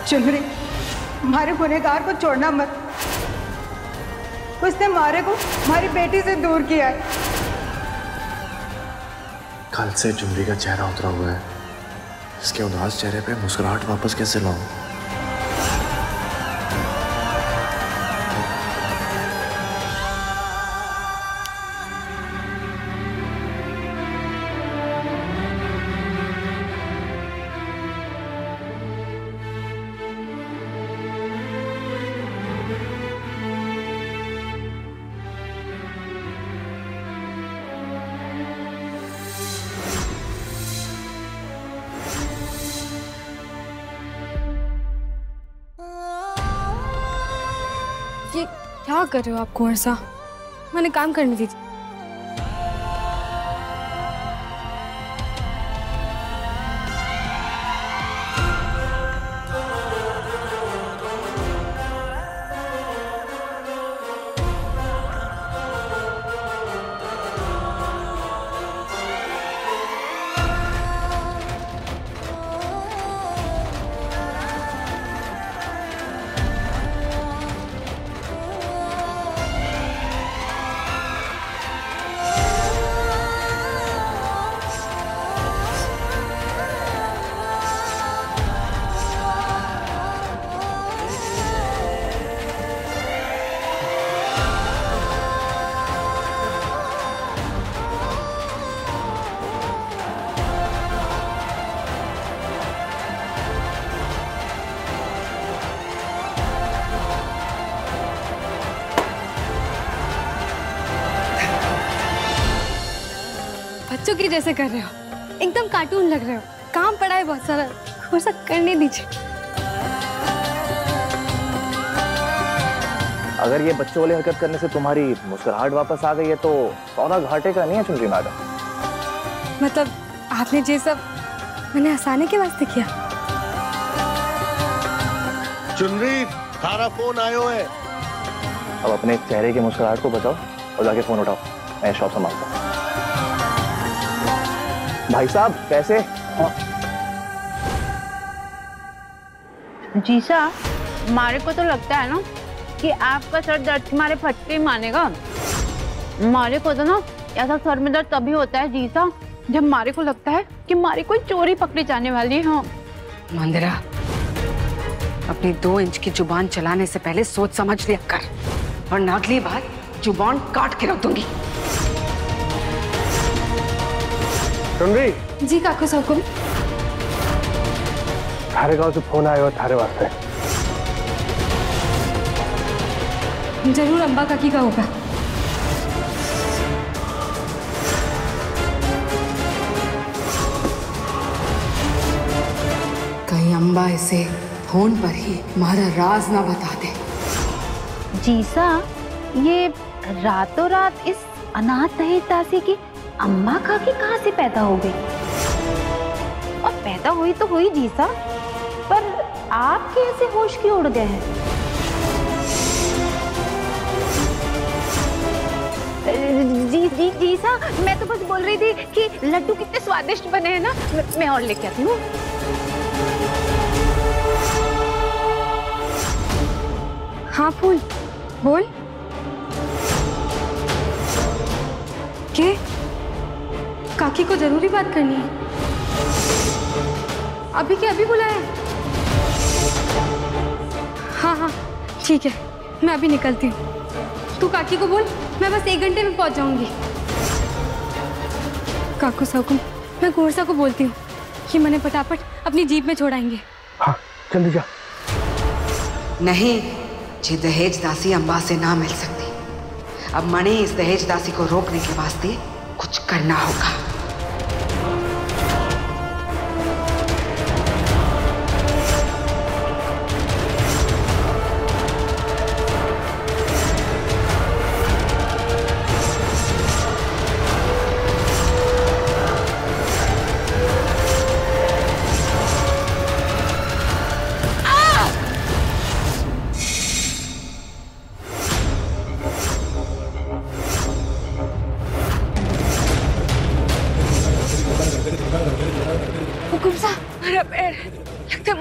चुनरी, हमारे गुनहगार को छोड़ना मत। उसने हमारे को हमारी बेटी से दूर किया है। कल से चुनरी का चेहरा उतरा हुआ है, इसके उदास चेहरे पे मुस्कुराहट वापस कैसे लाऊं? ये क्या कर रहे हो आप कुंवर सा? मैंने काम करने दीजिए। बच्चों की जैसे कर रहे हो, एकदम कार्टून लग रहे हो। काम पड़ा है बहुत सारा, थोड़ा सा करने दीजिए। अगर ये बच्चों वाली हरकत करने से तुम्हारी मुस्कुराहट वापस आ गई है तो सौदा घाटे का नहीं है चुनरी मैडम। मतलब आपने ये सब मैंने हंसाने के वास्ते किया? चुनरी, थारा फोन आयो है। अब अपने चेहरे की मुस्कुराहट को बचाओ और जाके फोन उठाओ, मैं शॉप संभालता हूँ। भाई साहब कैसे? जीसा, हमारे को तो लगता है ना कि आपका सर दर्द हमारे फटके ही मानेगा। हमारे को तो ना ऐसा सर में दर्द तभी होता है जीसा, जब हमारे को लगता है कि हमारी कोई चोरी पकड़ी जाने वाली है। मंदिरा, अपनी 2 इंच की जुबान चलाने से पहले सोच समझ लिया कर, वरना अगली बार जुबान काट के रख दूंगी। चुनरी जी काकू साहब, थारे गांव से फोन आया हो थारे वास्ते। जरूर अम्बा काकी का होगा। कहीं अम्बा इसे फोन पर ही हमारा राज ना बता दे। जीसा, ये रातों रात इस अनाथ दहेज दासी की अम्मा काकी कहाँ से पैदा हो गई? और पैदा हुई तो हुई जीसा, पर आप कैसे होश की उड़ गए हैं? जीसा, मैं तो बस बोल रही थी कि लड्डू कितने स्वादिष्ट बने हैं ना, मैं और लेके आती हूँ। हाँ फूल, बोल। के काकी को जरूरी बात करनी है। अभी के अभी बुलाया? हाँ हाँ ठीक है, मैं अभी निकलती हूँ। तू काकी को बोल, मैं बस 1 घंटे में पहुंच जाऊंगी। काकू साहब, मैं कुंवर को बोलती हूँ कि मैंने फटाफट अपनी जीप में छोड़ाएंगे। हाँ जल्दी जा। नहीं, ये दहेज दासी अम्बा से ना मिल सकती। अब मणि इस दहेज दासी को रोकने के वास्ते कुछ करना होगा।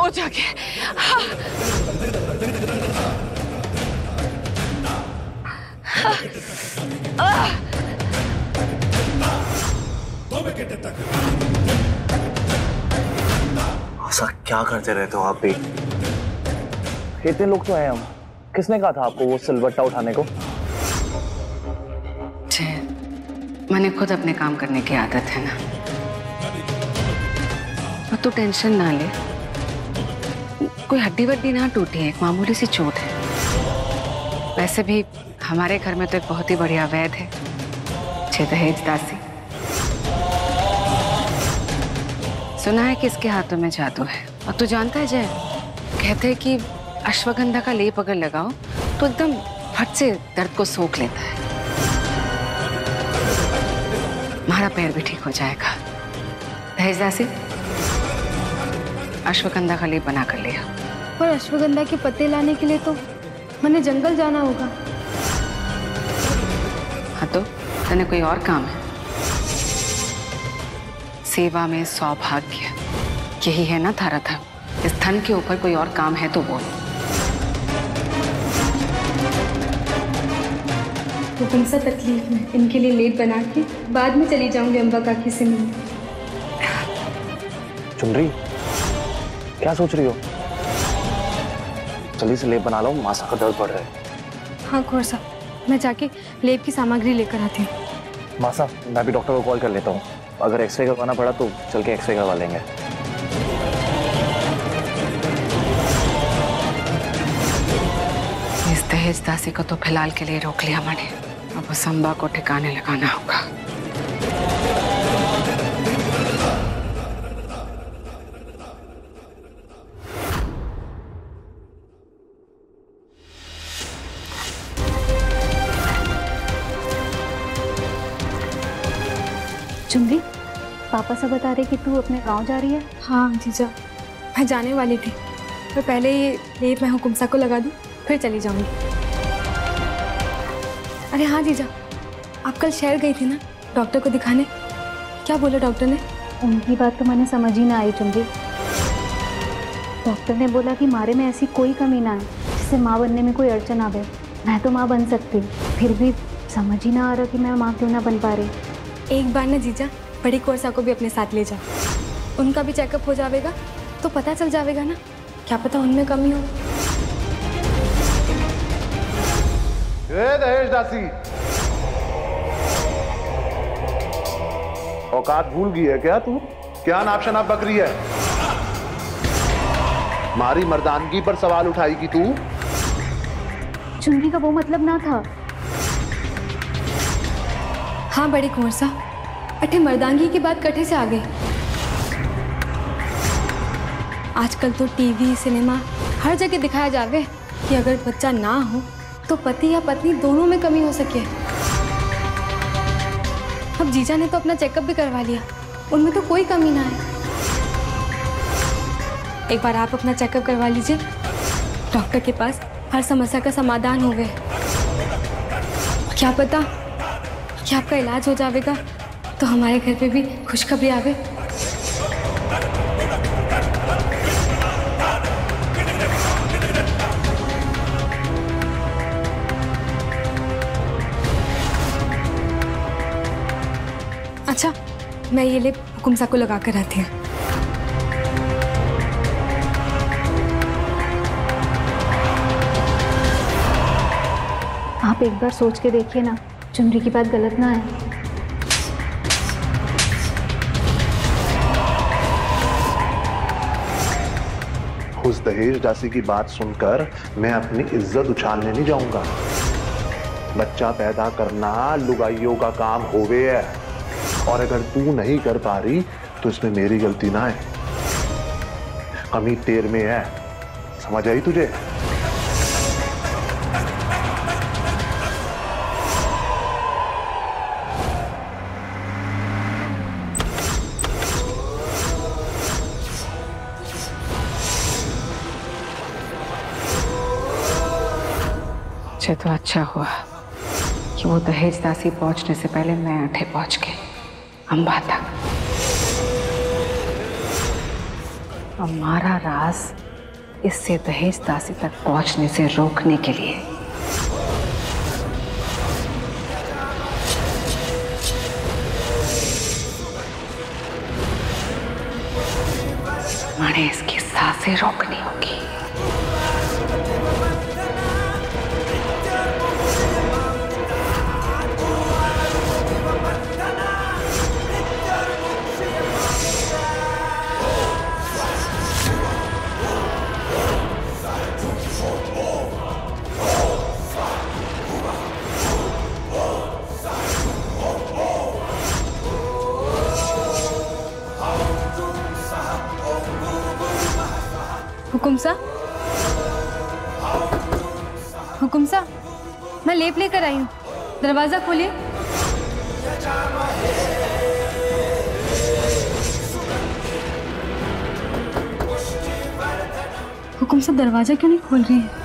वो जगह। हाँ। ऐसा क्या करते रहते हो आप भी? कितने लोग तो हैं हम। किसने कहा था आपको वो सिलबट्टा उठाने को? मैंने खुद अपने काम करने की आदत है ना। और तू टेंशन ना ले, कोई हड्डी वड्डी ना टूटी है, एक मामूली सी चोट है। वैसे भी हमारे घर में तो एक बहुत ही बढ़िया वैद्य है, दहेज दासी। सुना है कि इसके हाथों में जादू है। और तू जानता है जय, कहते हैं कि अश्वगंधा का लेप अगर लगाओ तो एकदम फट से दर्द को सोख लेता है। हमारा पैर भी ठीक हो जाएगा। दहेज दासी, अश्वगंधा का लेप बना कर लिया। पर अश्वगंधा के पत्ते लाने के लिए तो मैंने जंगल जाना होगा। हाँ तो तने कोई और काम है? सेवा में सौभाग्य, यही है ना थारा था। इस धन के ऊपर कोई और काम है तो बोल। तो कौन सा तकलीफ में इनके लिए लेप बना के बाद में चली जाऊंगी अम्बा काकी से मिलने। चुनरी, क्या सोच रही हो? जल्दी से लेप बना लो, मासा का दर्द बढ़ रहा है। हाँ कौर साहब, मैं जाके लेप की सामग्री लेकर आती हूँ। मासा, मैं भी डॉक्टर को कॉल कर लेता हूँ। अगर एक्सरे करवाना पड़ा तो चल के एक्सरे करवा लेंगे। इस दहेज दासी को तो फिलहाल के लिए रोक लिया मैंने। अब उस अम्बा को ठिकाने लगाना होगा। चुनरी, पापा से बता रहे कि तू अपने गांव जा रही है। हाँ जीजा, मैं जाने वाली थी, पर पहले ये लेप मैं हुकुमसा को लगा दूँ, फिर चली जाऊंगी। अरे हाँ जीजा, आप कल शहर गई थी ना डॉक्टर को दिखाने, क्या बोला डॉक्टर ने? उनकी बात तो मैंने समझ ही ना आई चुनरी। डॉक्टर ने बोला कि मारे में ऐसी कोई कमी ना है जिससे माँ बनने में कोई अड़चन आवे। मैं तो माँ बन सकती, फिर भी समझ ही ना आ रहा कि मैं माँ क्यों ना बन पा रही। एक बार ना जीजा बड़ी कोरसा को भी अपने साथ ले जाओ, उनका भी चेकअप हो जाएगा तो पता चल जाएगा ना, क्या पता उनमें कमी हो। दहेज दासी, औकात भूल गई है क्या तू? क्या नाप शनाप बक रही है? मारी मर्दानगी पर सवाल उठाएगी तू? चुनरी का वो मतलब ना था। हाँ बड़ी कोरसा, अठे मर्दांगी की बात कटे से आ गई। आजकल तो टीवी सिनेमा हर जगह दिखाया जावे कि अगर बच्चा ना हो तो पति या पत्नी दोनों में कमी हो सके। अब जीजा ने तो अपना चेकअप भी करवा लिया, उनमें तो कोई कमी ना है। एक बार आप अपना चेकअप करवा लीजिए, डॉक्टर के पास हर समस्या का समाधान हो गए। क्या पता कि आपका इलाज हो जाएगा तो हमारे घर पे भी खुशखबरी आवे। अच्छा, मैं ये लेप हुकुमसा को लगा कर आती हूँ। आप एक बार सोच के देखिए ना, चुनरी की बात गलत ना है। उस दहेज दासी की बात सुनकर मैं अपनी इज्जत उछालने नहीं जाऊंगा। बच्चा पैदा करना लुगाइयों का काम होवे है, और अगर तू नहीं कर पा रही तो इसमें मेरी गलती ना है, कमी तेर में है। समझ आई तुझे? तो अच्छा हुआ कि वो दहेज दासी पहुंचने से पहले मैं अठे पहुंच गई अम्बा तक। हमारा राज इससे दहेज दासी तक पहुंचने से रोकने के लिए हमें इसकी सांसें रोकनी होगी। हुकुम सा, हुकुम सा, मैं लेप लेकर आई हूँ, दरवाजा खोलिए। हुकुम सा, दरवाजा क्यों नहीं खोल रही है?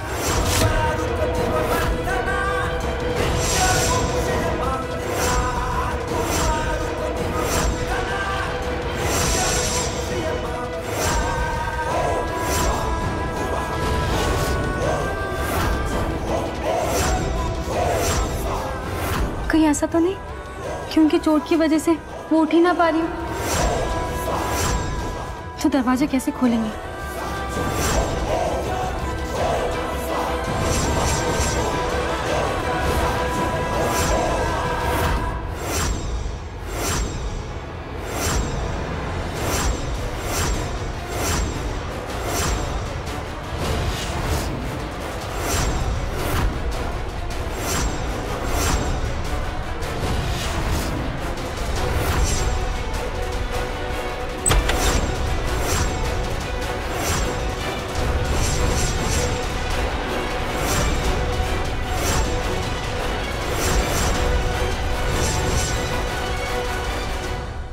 कहीं ऐसा तो नहीं क्योंकि चोट की वजह से वो उठ ही ना पा रही हूँ, तो दरवाजा कैसे खोलेंगे?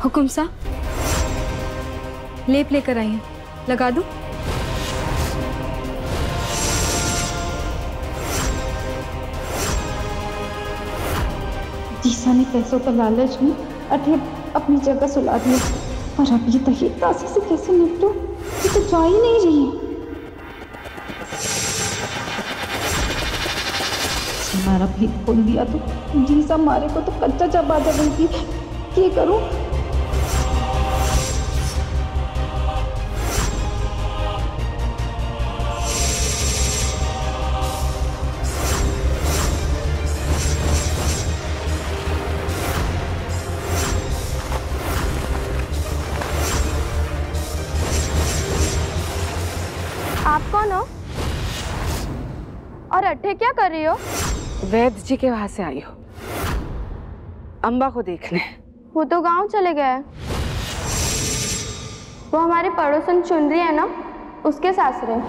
हुकुम सा, लेप लेकर आई हूँ, लगा दूँ? जीसा ने पैसों का लालच में अठे अपनी जगह सुला दिया, और अब ये दहेज दासी से कैसे निपटूं? ये तो जा ही नहीं रही है। हमारा भी खोल दिया तो जीसा मारे को तो कच्चा चबा देगी। क्या करूं? आप कौन हो और अट्ठे क्या कर रही हो? वैद्य जी के वहां से आई हो, अम्बा को देखने। वो तो गांव चले गए। वो हमारे पड़ोसन चुनरी है ना, उसके सासरे।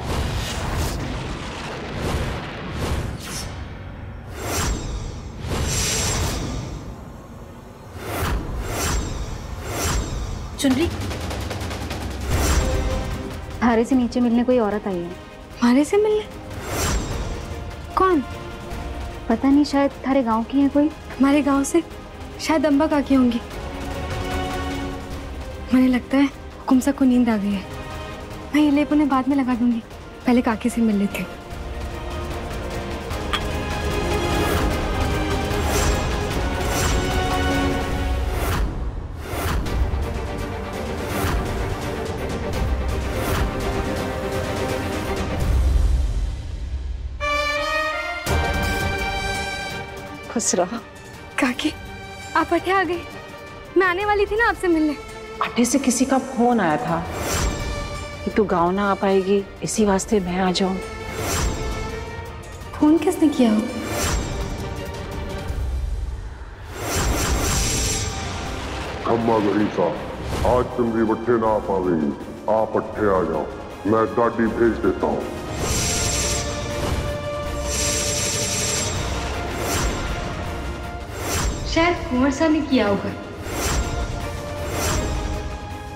चुनरी, थारे से नीचे मिलने कोई औरत आई है। हमारे से मिलने? कौन? पता नहीं, शायद थारे गांव की है कोई। हमारे गांव से? शायद अम्बा काकी होंगी। मुझे लगता है हुकुम सा को नींद आ गई है। मैं ये लेप उन्हें बाद में लगा दूंगी, पहले काकी से मिल लेते। खुश रहो। काकी, आप अठे आ गए। मैं आने वाली थी ना आपसे मिलने। अठे से किसी का फोन आया था कि तू गाँव ना आ पाएगी, इसी वास्ते मैं आ जाऊं। फोन किसने किया हो? खम्मा गरीसा, आज चुनरी बट्टे ना आ पावेगी, आप अट्ठे आ जाओ, मैं गाड़ी भेज देता हूँ। शायद कुंवर साहब ने किया होगा।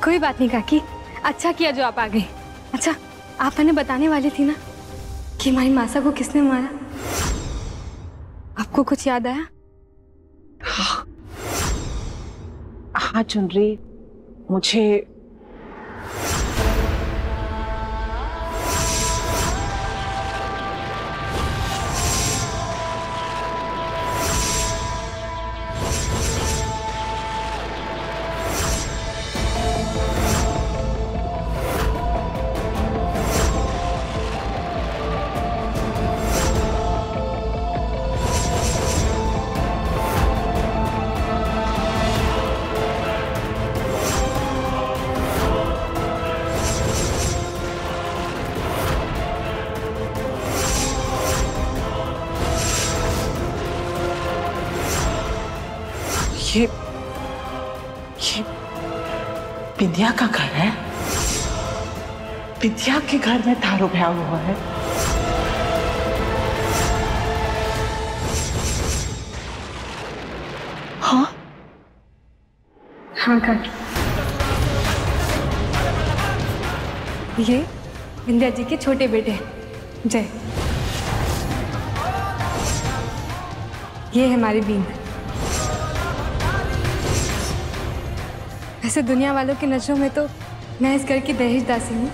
कोई बात नहीं काकी, अच्छा किया जो आप आ गए। अच्छा, आप हमें बताने वाली थी ना कि हमारी मासा को किसने मारा? आपको कुछ याद आया? हाँ चुनरी, मुझे विद्या का घर है? विद्या के घर में थारो ब्याह हुआ है? हाँ हाँ काकी, ये विंध्या जी के छोटे बेटे जय, ये है हमारी बीन। वैसे दुनिया वालों की नजरों में तो मैं इस घर की दहेज दासी हूँ,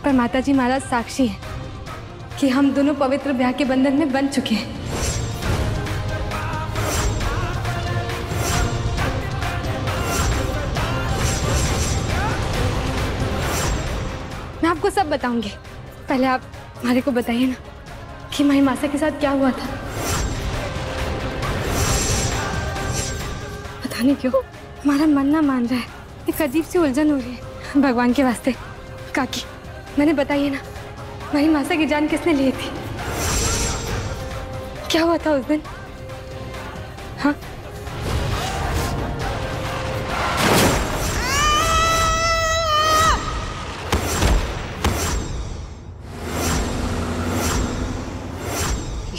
पर माताजी महाराज साक्षी है कि हम दोनों पवित्र ब्याह के बंधन में बंध चुके हैं। मैं आपको सब बताऊंगी, पहले आप हमारे को बताइए ना कि माही मासा के साथ क्या हुआ था। पता नहीं क्यों हमारा मन ना मान रहा है, एक अजीब सी उलझन हो रही है। भगवान के वास्ते काकी मैंने बताइए ना, माही मासा की जान किसने ली थी? क्या हुआ था उस दिन? हाँ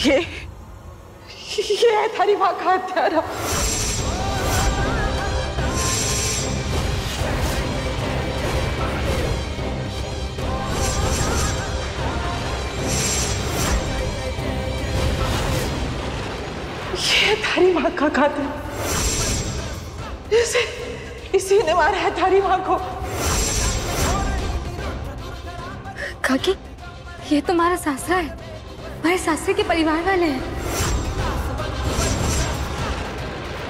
ये है थारी माँ का हत्यारा। ये थारी माँ का कातिल, इसी ने मारा है थारी माँ को। काकी ये तो हमारा सासरा है, हमारे सासरे के परिवार वाले हैं।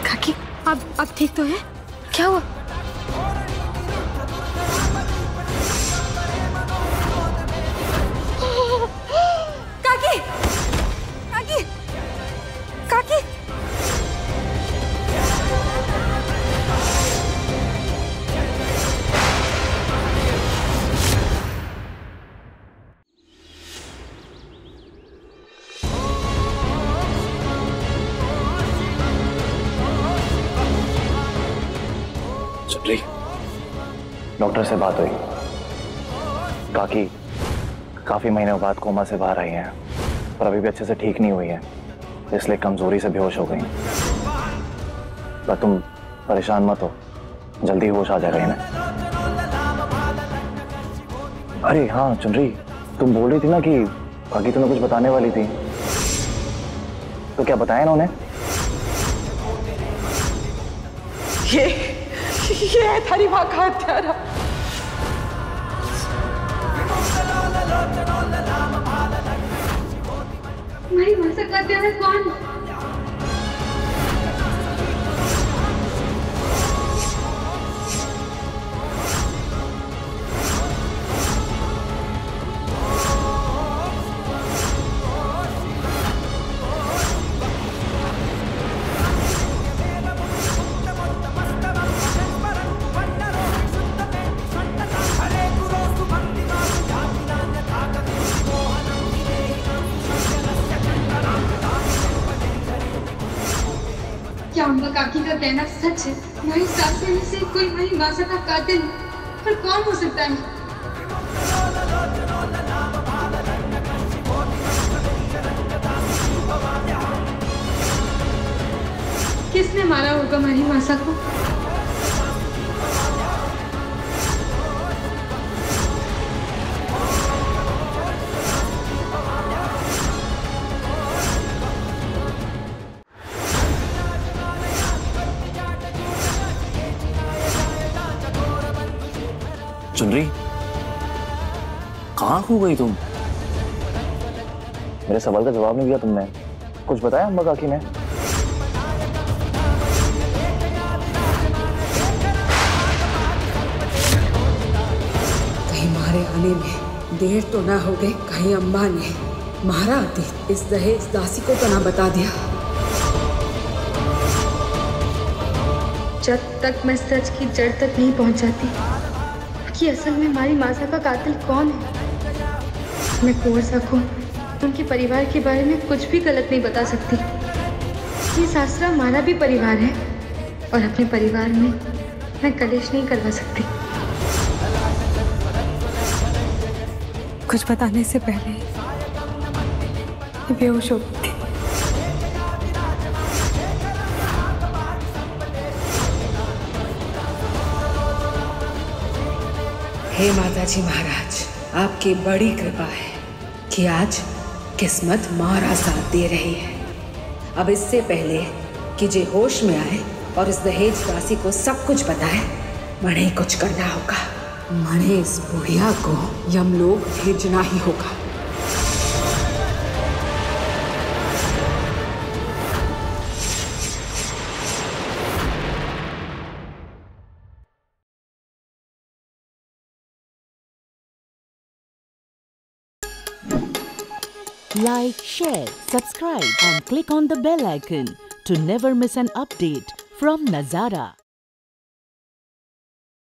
काकी आप ठीक तो हैं? क्या हुआ? काकी काकी काकी डॉक्टर से बात हुई, काकी काफी महीनों बाद कोमा से बाहर आई हैं, पर अभी भी अच्छे से ठीक नहीं हुई है, इसलिए कमजोरी से बेहोश हो गई। पर तुम परेशान मत हो, जल्दी होश आ जाएगा इन्हें। अरे हाँ चुनरी, तुम बोल रही थी ना कि काकी तुम्हें कुछ बताने वाली थी, तो क्या बताया इन्होंने? ये है थारी माँ का हत्यारा। माही मासा का हत्यारा कौन? क्या अम्बा काकी का कहना सच है? माही सासरे में से कोई माही मासा का कातिल, पर कौन हो सकता है? किसने मारा होगा माही मासा को? चुनरी, कहाँ खो गई तुम? मेरे सवाल का जवाब नहीं दिया तुमने। कुछ बताया अम्मा काकी ने? कहीं मारे आने में देर तो ना हो गई, कहीं अम्मा ने मारा आती इस दहेज दासी को तो ना बता दिया। जब तक मैं सच की जड़ तक नहीं पहुंच जाती कि असल में हमारी मासा का कातिल कौन है, मैं कुंवर साहब को उनके परिवार के बारे में कुछ भी गलत नहीं बता सकती। ये सासरा हमारा भी परिवार है और अपने परिवार में मैं कलेश नहीं करवा सकती। कुछ बताने से पहले मैं बेहोश हो गई थी। हे माताजी महाराज, आपकी बड़ी कृपा है कि आज किस्मत मारा साथ दे रही है। अब इससे पहले कि जे होश में आए और इस दहेज दासी को सब कुछ बताए, मणे कुछ करना होगा। मणे इस बुढ़िया को यमलोक भेजना ही होगा। Like, share, subscribe and click on the bell icon to never miss an update from Nazara.